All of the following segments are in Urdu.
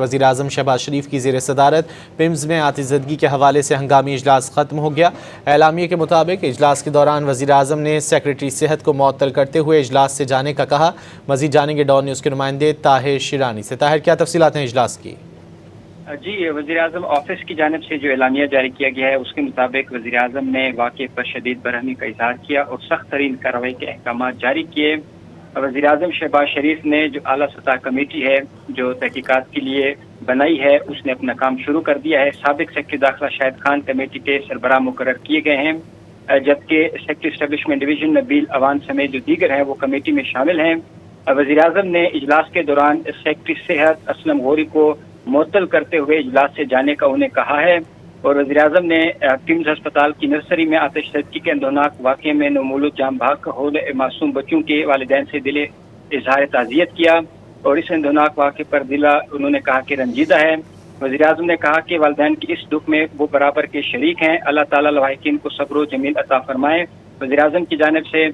وزیراعظم شہباز شریف کی زیر صدارت پمز میں آتشزدگی کے حوالے سے ہنگامی اجلاس ختم ہو گیا۔ اعلامیے کے مطابق اجلاس کے دوران وزیراعظم نے سیکرٹری صحت کو معطل کرتے ہوئے اجلاس سے جانے کا کہا۔ مزید جانیں گے ڈان نیوز کے نمائندے طاہر شیرانی سے۔ طاہر، کیا تفصیلات ہیں اجلاس کی؟ جی، وزیراعظم آفس کی جانب سے جو اعلامیہ جاری کیا گیا ہے اس کے مطابق وزیراعظم نے واقعے پر شدید برہمی کا اظہار کیا اور سخت ترین کارروائی کے احکامات جاری کیے۔ وزیراعظم شہباز شریف نے جو اعلیٰ سطح کمیٹی ہے جو تحقیقات کے لیے بنائی ہے اس نے اپنا کام شروع کر دیا ہے۔ سابق سیکرٹری داخلہ شاہد خان کمیٹی کے سربراہ مقرر کیے گئے ہیں، جبکہ سیکرٹری اسٹیبلشمنٹ ڈویژن نبیل اوان سمیت جو دیگر ہیں وہ کمیٹی میں شامل ہیں۔ وزیراعظم نے اجلاس کے دوران سیکرٹری صحت اسلم غوری کو معطل کرتے ہوئے اجلاس سے جانے کا انہیں کہا ہے، اور وزیراعظم نے پمز ہسپتال کی نرسری میں آتش زدگی کے اندوناک واقعے میں نومولود جاں بحق ہولے معصوم بچوں کے والدین سے دل اظہار تعزیت کیا، اور اس اندوناک واقعے پر انہوں نے کہا کہ رنجیدہ ہے۔ وزیراعظم نے کہا کہ والدین کی اس دکھ میں وہ برابر کے شریک ہیں، اللہ تعالیٰ لواحقین کو صبر و جمیل عطا فرمائے۔ وزیراعظم کی جانب سے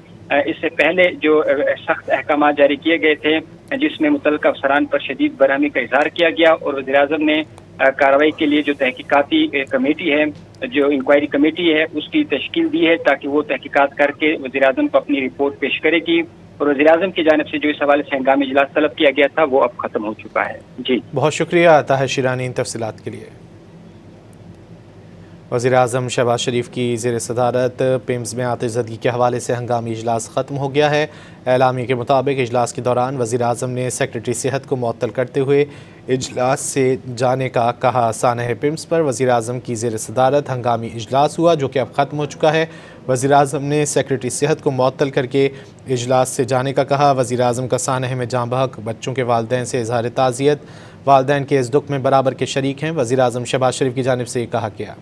اس سے پہلے جو سخت احکامات جاری کیے گئے تھے جس میں متعلقہ افسران پر شدید برہمی کا اظہار کیا گیا، اور وزیراعظم نے کارروائی کے لیے جو تحقیقاتی کمیٹی ہے، جو انکوائری کمیٹی ہے، اس کی تشکیل دی ہے تاکہ وہ تحقیقات کر کے وزیراعظم کو اپنی رپورٹ پیش کرے گی، اور وزیراعظم کی جانب سے جو اس حوالے سے ہنگامی اجلاس طلب کیا گیا تھا وہ اب ختم ہو چکا ہے۔ جی، بہت شکریہ طاہر شیرانی ان تفصیلات کے لیے۔ وزیراعظم شہباز شریف کی زیر صدارت پمز میں آتش زدگی کے حوالے سے ہنگامی اجلاس ختم ہو گیا ہے۔ اعلامیے کے مطابق اجلاس کے دوران وزیراعظم نے سیکرٹری صحت کو معطل کرتے ہوئے اجلاس سے جانے کا کہا۔ سانحہ پمز پر وزیراعظم کی زیر صدارت ہنگامی اجلاس ہوا جو کہ اب ختم ہو چکا ہے۔ وزیراعظم نے سیکرٹری صحت کو معطل کر کے اجلاس سے جانے کا کہا۔ وزیراعظم کا سانحہ میں جاں بحق بچوں کے والدین سے اظہار تعزیت، والدین کے اس دکھ میں برابر کے شریک ہیں، وزیراعظم شہباز شریف کی جانب سے یہ کہا گیا۔